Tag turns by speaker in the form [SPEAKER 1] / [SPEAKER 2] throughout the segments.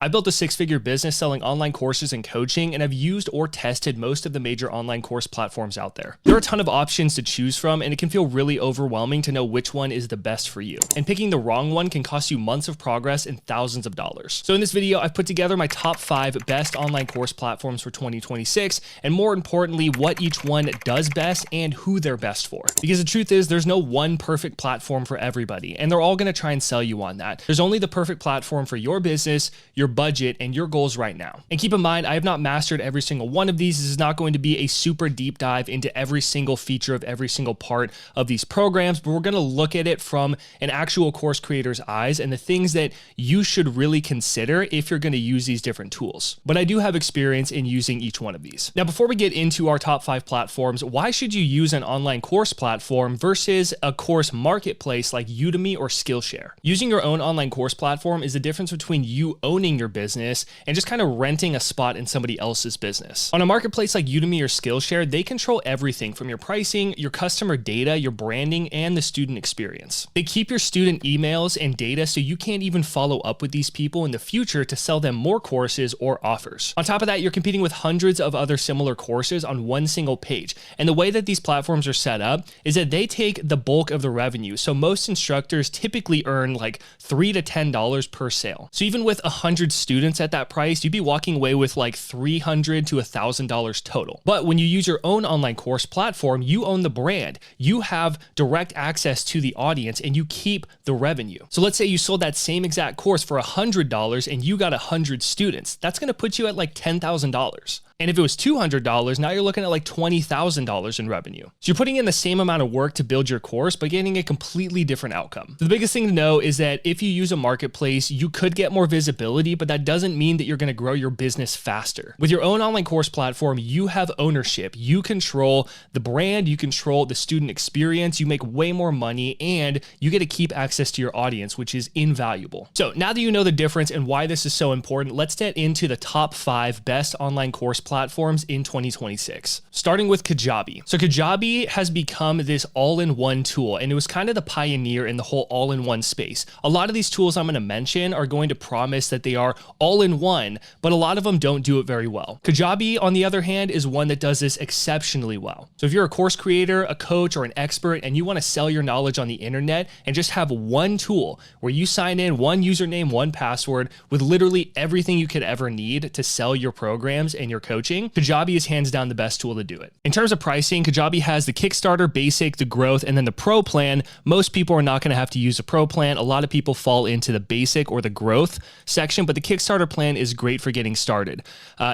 [SPEAKER 1] I built a six-figure business selling online courses and coaching, and I've used or tested most of the major online course platforms out there. There are a ton of options to choose from, and it can feel really overwhelming to know which one is the best for you. And picking the wrong one can cost you months of progress and thousands of dollars. So in this video, I've put together my top 5 best online course platforms for 2026, and more importantly, what each one does best and who they're best for. Because the truth is, there's no one perfect platform for everybody, and they're all gonna try and sell you on that. There's only the perfect platform for your business, your budget, and your goals right now. And keep in mind, I have not mastered every single one of these. This is not going to be a super deep dive into every single feature of every single part of these programs, but we're going to look at it from an actual course creator's eyes and the things that you should really consider if you're going to use these different tools. But I do have experience in using each one of these. Now, before we get into our top 5 platforms, why should you use an online course platform versus a course marketplace like Udemy or Skillshare? Using your own online course platform is the difference between you owning your business and just kind of renting a spot in somebody else's business. On a marketplace like Udemy or Skillshare, they control everything from your pricing, your customer data, your branding, and the student experience. They keep your student emails and data so you can't even follow up with these people in the future to sell them more courses or offers. On top of that, you're competing with hundreds of other similar courses on one single page. And the way that these platforms are set up is that they take the bulk of the revenue. So most instructors typically earn like $3 to $10 per sale. So even with 100 students at that price, you'd be walking away with like $300 to $1,000 total. But when you use your own online course platform, you own the brand. You have direct access to the audience and you keep the revenue. So let's say you sold that same exact course for $100 and you got 100 students. That's going to put you at like $10,000. And if it was $200, now you're looking at like $20,000 in revenue. So you're putting in the same amount of work to build your course, but getting a completely different outcome. The biggest thing to know is that if you use a marketplace, you could get more visibility, but that doesn't mean that you're going to grow your business faster. With your own online course platform, you have ownership. You control the brand, you control the student experience, you make way more money, and you get to keep access to your audience, which is invaluable. So now that you know the difference and why this is so important, let's get into the top 5 best online course platforms in 2026. Starting with Kajabi. So Kajabi has become this all-in-one tool, and it was kind of the pioneer in the whole all-in-one space. A lot of these tools I'm going to mention are going to promise that they are all-in-one, but a lot of them don't do it very well. Kajabi, on the other hand, is one that does this exceptionally well. So if you're a course creator, a coach, or an expert, and you want to sell your knowledge on the internet and just have one tool where you sign in, one username, one password, with literally everything you could ever need to sell your programs and your coaching, Kajabi is hands down the best tool to do it. In terms of pricing, Kajabi has the Kickstarter, Basic, the Growth, and then the Pro plan. Most people are not going to have to use a Pro plan. A lot of people fall into the Basic or the Growth section, but the Kickstarter plan is great for getting started.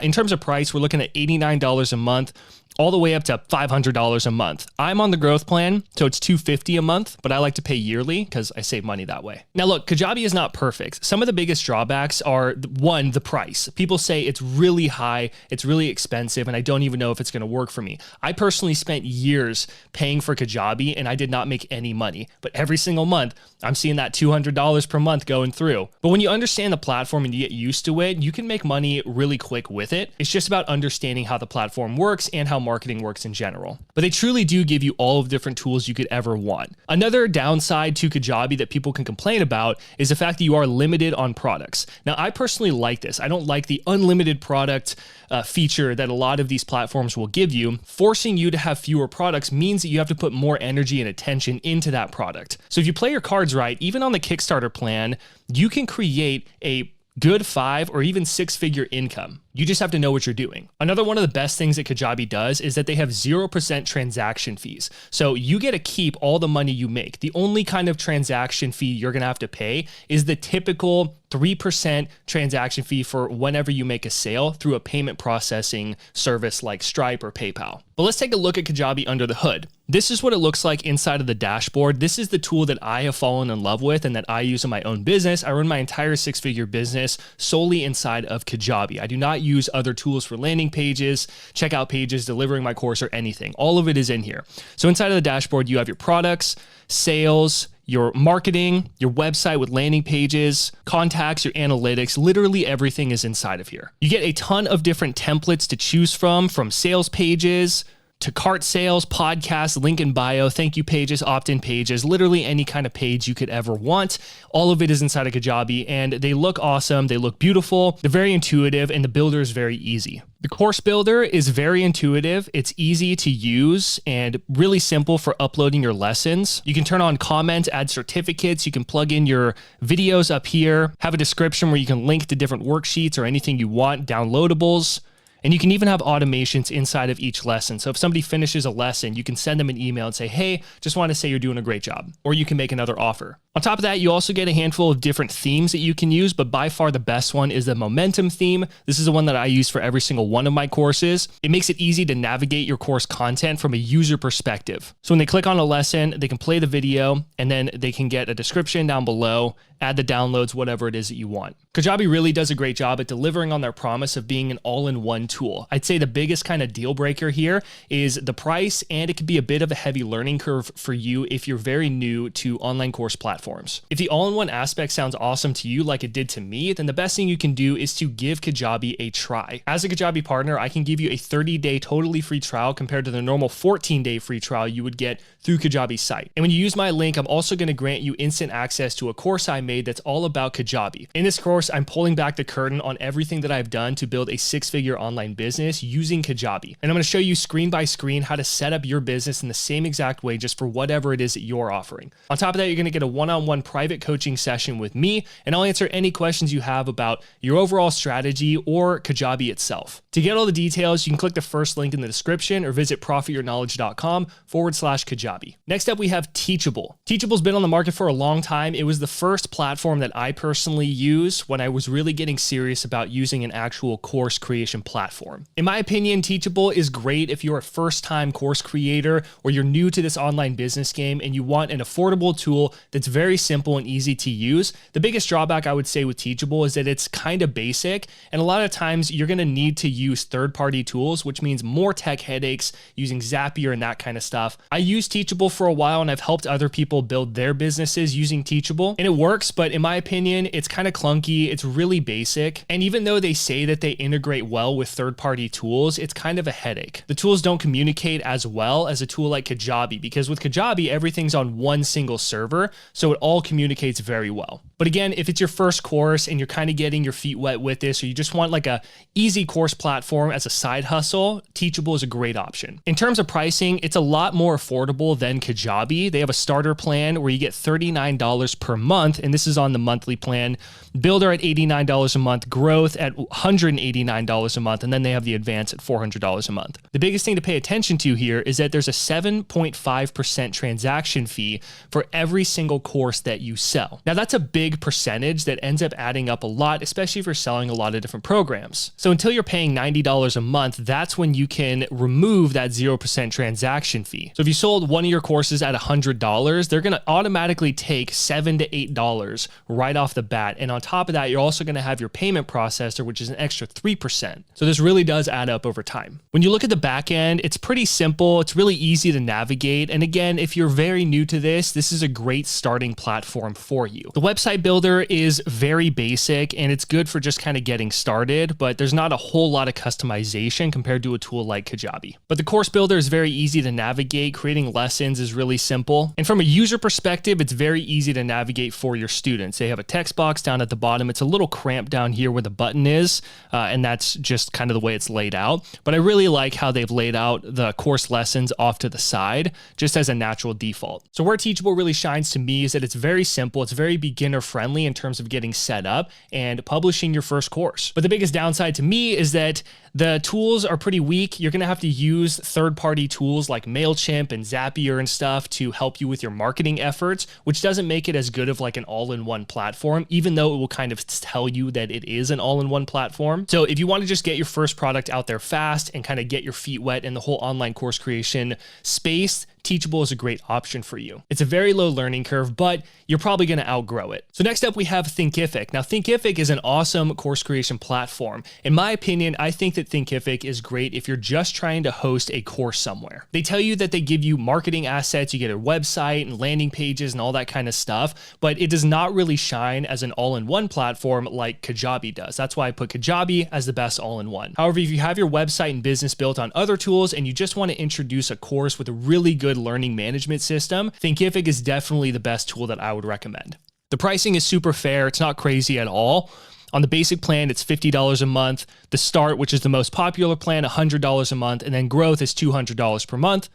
[SPEAKER 1] In terms of price, we're looking at $89 a month, all the way up to $500 a month. I'm on the Growth plan, so it's $250 a month, but I like to pay yearly because I save money that way. Now look, Kajabi is not perfect. Some of the biggest drawbacks are, one, the price. People say it's really high, it's really expensive, and I don't even know if it's gonna work for me. I personally spent years paying for Kajabi and I did not make any money, but every single month, I'm seeing that $200 per month going through. But when you understand the platform and you get used to it, you can make money really quick with it. It's just about understanding how the platform works and how marketing works in general. But they truly do give you all of the different tools you could ever want. Another downside to Kajabi that people can complain about is the fact that you are limited on products. Now, I personally like this. I don't like the unlimited product feature that a lot of these platforms will give you. Forcing you to have fewer products means that you have to put more energy and attention into that product. So if you play your cards right, even on the Kickstarter plan, you can create a good 5 or even 6-figure income. You just have to know what you're doing. Another one of the best things that Kajabi does is that they have 0% transaction fees. So you get to keep all the money you make. The only kind of transaction fee you're gonna have to pay is the typical 3% transaction fee for whenever you make a sale through a payment processing service like Stripe or PayPal. But let's take a look at Kajabi under the hood. This is what it looks like inside of the dashboard. This is the tool that I have fallen in love with and that I use in my own business. I run my entire 6-figure business solely inside of Kajabi. I do not use other tools for landing pages, checkout pages, delivering my course, or anything. All of it is in here. So inside of the dashboard, you have your products, sales, your marketing, your website with landing pages, contacts, your analytics, literally everything is inside of here. You get a ton of different templates to choose from sales pages, to cart sales, podcasts, link in bio, thank you pages, opt-in pages, literally any kind of page you could ever want. All of it is inside of Kajabi, and they look awesome. They look beautiful. They're very intuitive, and the builder is very easy. The course builder is very intuitive. It's easy to use and really simple for uploading your lessons. You can turn on comments, add certificates. You can plug in your videos up here, have a description where you can link to different worksheets or anything you want, downloadables. And you can even have automations inside of each lesson. So if somebody finishes a lesson, you can send them an email and say, hey, just want to say you're doing a great job. Or you can make another offer. On top of that, you also get a handful of different themes that you can use, but by far the best one is the momentum theme. This is the one that I use for every single one of my courses. It makes it easy to navigate your course content from a user perspective. So when they click on a lesson, they can play the video, and then they can get a description down below, add the downloads, whatever it is that you want. Kajabi really does a great job at delivering on their promise of being an all-in-one tool. I'd say the biggest kind of deal breaker here is the price, and it could be a bit of a heavy learning curve for you if you're very new to online course platforms. If the all-in-one aspect sounds awesome to you like it did to me, then the best thing you can do is to give Kajabi a try. As a Kajabi partner, I can give you a 30-day totally free trial compared to the normal 14-day free trial you would get through Kajabi's site. And when you use my link, I'm also going to grant you instant access to a course I made that's all about Kajabi. In this course, I'm pulling back the curtain on everything that I've done to build a six-figure online business using Kajabi. And I'm going to show you screen by screen how to set up your business in the same exact way just for whatever it is that you're offering. On top of that, you're going to get a one-on-one private coaching session with me, and I'll answer any questions you have about your overall strategy or Kajabi itself. To get all the details, you can click the first link in the description or visit profityourknowledge.com/Kajabi. Next up, we have Teachable. Teachable's been on the market for a long time. It was the first platform that I personally used when I was really getting serious about using an actual course creation platform. In my opinion, Teachable is great if you're a first-time course creator or you're new to this online business game and you want an affordable tool that's very simple and easy to use. The biggest drawback I would say with Teachable is that it's kind of basic, and a lot of times you're going to need to use third-party tools, which means more tech headaches using Zapier and that kind of stuff. I used Teachable for a while, and I've helped other people build their businesses using Teachable, and it works, but in my opinion, it's kind of clunky. It's really basic, and even though they say that they integrate well with third-party tools, it's kind of a headache. The tools don't communicate as well as a tool like Kajabi, because with Kajabi, everything's on one single server, so it all communicates very well. But again, if it's your first course and you're kind of getting your feet wet with this, or you just want like a easy course platform as a side hustle, Teachable is a great option. In terms of pricing, it's a lot more affordable than Kajabi. They have a starter plan where you get $39 per month, and this is on the monthly plan. Builder at $89 a month, Growth at $189 a month, and then they have the Advanced at $400 a month. The biggest thing to pay attention to here is that there's a 7.5% transaction fee for every single course that you sell. Now that's a big percentage that ends up adding up a lot, especially if you're selling a lot of different programs. So until you're paying $90 a month, that's when you can remove that 0% transaction fee. So if you sold one of your courses at $100, they're going to automatically take $7 to $8 right off the bat. And on top of that, you're also going to have your payment processor, which is an extra 3%. So this really does add up over time. When you look at the back end, it's pretty simple. It's really easy to navigate. And again, if you're very new to this, this is a great starting platform for you. The website builder is very basic and it's good for just kind of getting started, but there's not a whole lot of customization compared to a tool like Kajabi. But the course builder is very easy to navigate. Creating lessons is really simple. And from a user perspective, it's very easy to navigate for your students. They have a text box down at the bottom. It's a little cramped down here where the button is, and that's just kind of the way it's laid out. But I really like how they've laid out the course lessons off to the side, just as a natural default. So where Teachable really shines to me is that it's very simple. It's very beginner friendly in terms of getting set up and publishing your first course. But the biggest downside to me is that the tools are pretty weak. You're going to have to use third-party tools like MailChimp and Zapier and stuff to help you with your marketing efforts, which doesn't make it as good of like an all-in-one platform, even though it will kind of tell you that it is an all-in-one platform. So if you want to just get your first product out there fast and kind of get your feet wet in the whole online course creation space, Teachable is a great option for you. It's a very low learning curve, but you're probably going to outgrow it. So next up, we have Thinkific. Now, Thinkific is an awesome course creation platform. In my opinion, I think that Thinkific is great if you're just trying to host a course somewhere. They tell you that they give you marketing assets, you get a website and landing pages and all that kind of stuff, but it does not really shine as an all-in-one platform like Kajabi does. That's why I put Kajabi as the best all-in-one. However, if you have your website and business built on other tools and you just want to introduce a course with a really good learning management system, Thinkific is definitely the best tool that I would recommend. The pricing is super fair. It's not crazy at all. On the basic plan, it's $50 a month. The Start, which is the most popular plan, $100 a month, and then Growth is $200 per month.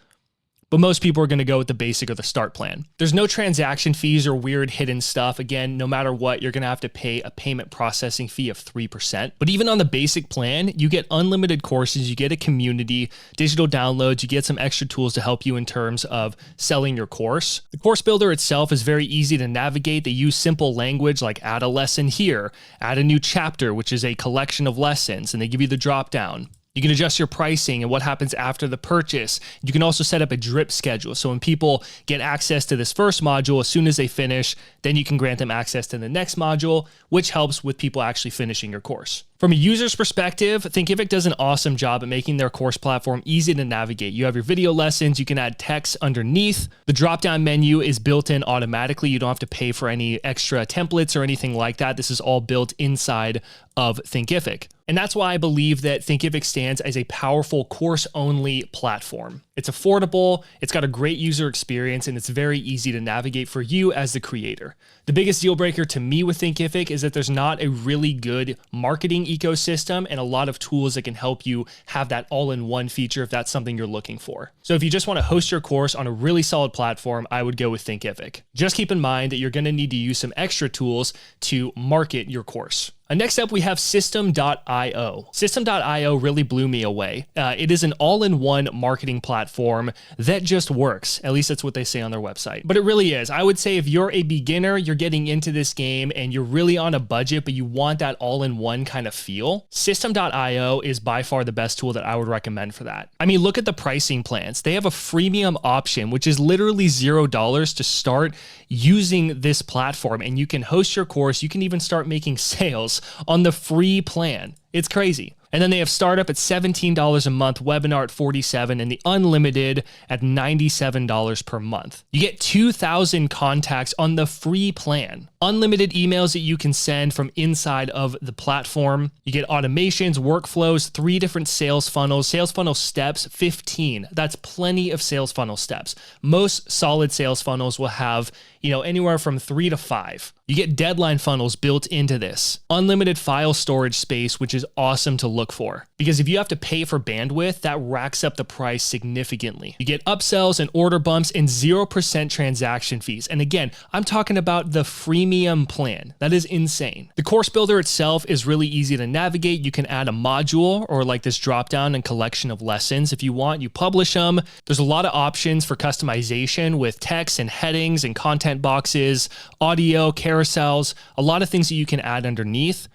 [SPEAKER 1] But most people are going to go with the basic or the Start plan. There's no transaction fees or weird hidden stuff. Again, no matter what, you're going to have to pay a payment processing fee of 3%. But even on the basic plan, you get unlimited courses, you get a community, digital downloads, you get some extra tools to help you in terms of selling your course. The course builder itself is very easy to navigate. They use simple language like add a lesson here, add a new chapter, which is a collection of lessons, and they give you the drop down. You can adjust your pricing and what happens after the purchase. You can also set up a drip schedule. So when people get access to this first module, as soon as they finish, then you can grant them access to the next module, which helps with people actually finishing your course. From a user's perspective, Thinkific does an awesome job at making their course platform easy to navigate. You have your video lessons, you can add text underneath. The drop-down menu is built in automatically. You don't have to pay for any extra templates or anything like that. This is all built inside of Thinkific. And that's why I believe that Thinkific stands as a powerful course-only platform. It's affordable, it's got a great user experience, and it's very easy to navigate for you as the creator. The biggest deal breaker to me with Thinkific is that there's not a really good marketing ecosystem and a lot of tools that can help you have that all-in-one feature if that's something you're looking for. So if you just want to host your course on a really solid platform, I would go with Thinkific. Just keep in mind that you're going to need to use some extra tools to market your course. Next up, we have System.io. System.io really blew me away. It is an all-in-one marketing platform that just works. At least that's what they say on their website. But it really is. I would say if you're a beginner, you're getting into this game and you're really on a budget, but you want that all-in-one kind of feel, System.io is by far the best tool that I would recommend for that. I mean, look at the pricing plans. They have a freemium option, which is literally $0 to start using this platform, and you can host your course. You can even start making sales on the free plan. It's crazy. And then they have startup at $17 a month, webinar at $47, and the unlimited at $97 per month. You get 2,000 contacts on the free plan. Unlimited emails that you can send from inside of the platform. You get automations, workflows, 3 different sales funnels, steps, 15. That's plenty of sales funnel steps. Most solid sales funnels will have, anywhere from 3 to 5. You get deadline funnels built into this. Unlimited file storage space, which is awesome to look for. Because if you have to pay for bandwidth, that racks up the price significantly. You get upsells and order bumps and 0% transaction fees. And again, I'm talking about the freemium plan. That is insane. The course builder itself is really easy to navigate. You can add a module or like this drop down and collection of lessons if you want. You publish them. There's a lot of options for customization with text and headings and content boxes, audio, carousels, a lot of things that you can add underneath.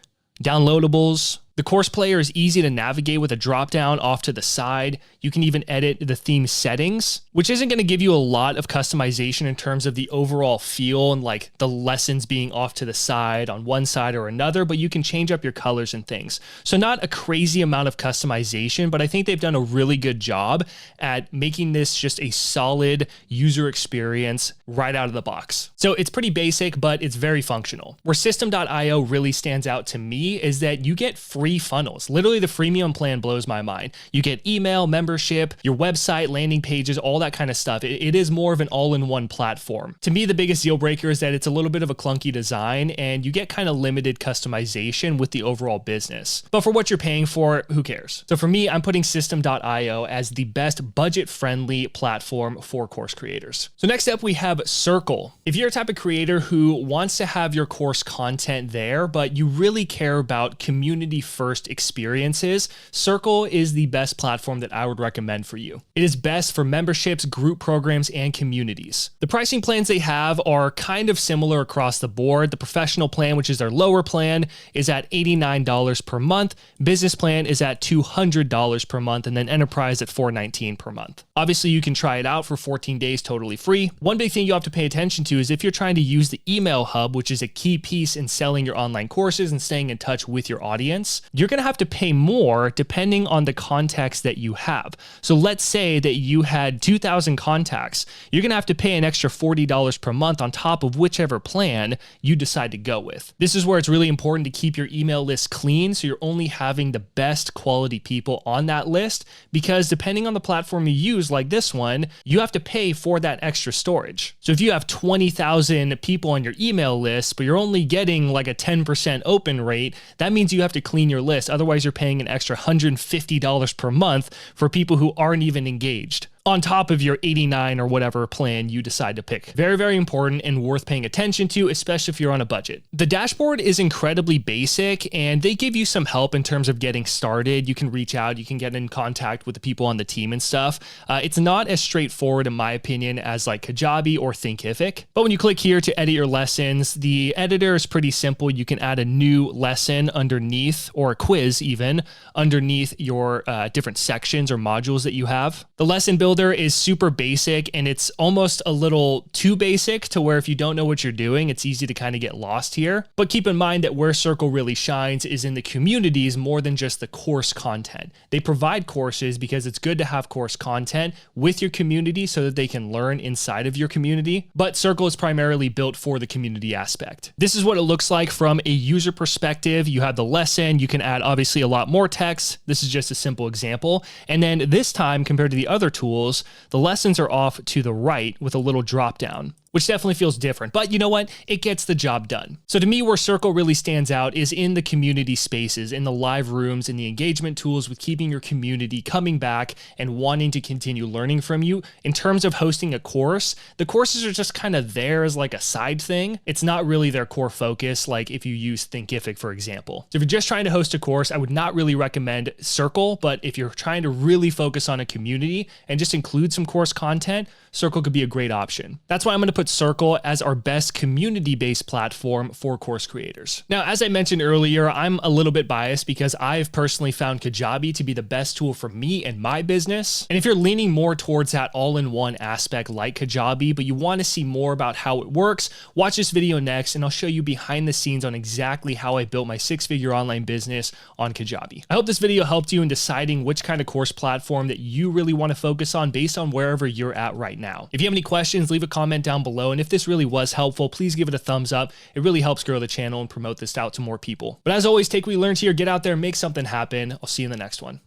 [SPEAKER 1] Downloadables. The course player is easy to navigate with a drop down off to the side. You can even edit the theme settings, which isn't going to give you a lot of customization in terms of the overall feel and like the lessons being off to the side on one side or another, but you can change up your colors and things. So not a crazy amount of customization, but I think they've done a really good job at making this just a solid user experience right out of the box. So it's pretty basic, but it's very functional. Where System.io really stands out to me is that you get free funnels. Literally, the freemium plan blows my mind. You get email, membership, your website, landing pages, all that kind of stuff. It is more of an all-in-one platform. To me, the biggest deal breaker is that it's a little bit of a clunky design and you get kind of limited customization with the overall business. But for what you're paying for, who cares? So for me, I'm putting System.io as the best budget-friendly platform for course creators. So next up, we have Circle. If you're a type of creator who wants to have your course content there, but you really care about community first experiences, Circle is the best platform that I would recommend for you. It is best for memberships, group programs, and communities. The pricing plans they have are kind of similar across the board. The professional plan, which is their lower plan, is at $89 per month. Business plan is at $200 per month, and then enterprise at $419 per month. Obviously, you can try it out for 14 days totally free. One big thing you have to pay attention to is if you're trying to use the email hub, which is a key piece in selling your online courses and staying in touch with your audience, you're going to have to pay more depending on the contacts that you have. So let's say that you had 2,000 contacts. You're going to have to pay an extra $40 per month on top of whichever plan you decide to go with. This is where it's really important to keep your email list clean so you're only having the best quality people on that list, because depending on the platform you use, like this one, you have to pay for that extra storage. So if you have 20,000 people on your email list, but you're only getting like a 10% open rate, that means you have to clean your list. Otherwise, you're paying an extra $150 per month for people who aren't even engaged, on top of your 89 or whatever plan you decide to pick. Very, very important and worth paying attention to, especially if you're on a budget. The dashboard is incredibly basic, and they give you some help in terms of getting started. You can reach out, you can get in contact with the people on the team and stuff. It's not as straightforward, in my opinion, as like Kajabi or Thinkific. But when you click here to edit your lessons, the editor is pretty simple. You can add a new lesson underneath, or a quiz even, underneath your different sections or modules that you have. The lesson builder is super basic, and it's almost a little too basic to where if you don't know what you're doing, it's easy to kind of get lost here. But keep in mind that where Circle really shines is in the communities more than just the course content. They provide courses because it's good to have course content with your community so that they can learn inside of your community. But Circle is primarily built for the community aspect. This is what it looks like from a user perspective. You have the lesson, you can add obviously a lot more text. This is just a simple example. And then this time, compared to the other tools, the lessons are off to the right with a little drop down, which definitely feels different, but you know what? It gets the job done. So to me, where Circle really stands out is in the community spaces, in the live rooms, in the engagement tools with keeping your community coming back and wanting to continue learning from you. In terms of hosting a course, the courses are just kind of there as like a side thing. It's not really their core focus, like if you use Thinkific, for example. So if you're just trying to host a course, I would not really recommend Circle, but if you're trying to really focus on a community and just include some course content, Circle could be a great option. That's why I'm going to put Circle as our best community-based platform for course creators. Now, as I mentioned earlier, I'm a little bit biased because I've personally found Kajabi to be the best tool for me and my business. And if you're leaning more towards that all-in-one aspect like Kajabi, but you want to see more about how it works, watch this video next and I'll show you behind the scenes on exactly how I built my six-figure online business on Kajabi. I hope this video helped you in deciding which kind of course platform that you really want to focus on based on wherever you're at right now. If you have any questions, leave a comment down below. And if this really was helpful, please give it a thumbs up. It really helps grow the channel and promote this out to more people. But as always, take what you learned here, get out there, make something happen. I'll see you in the next one.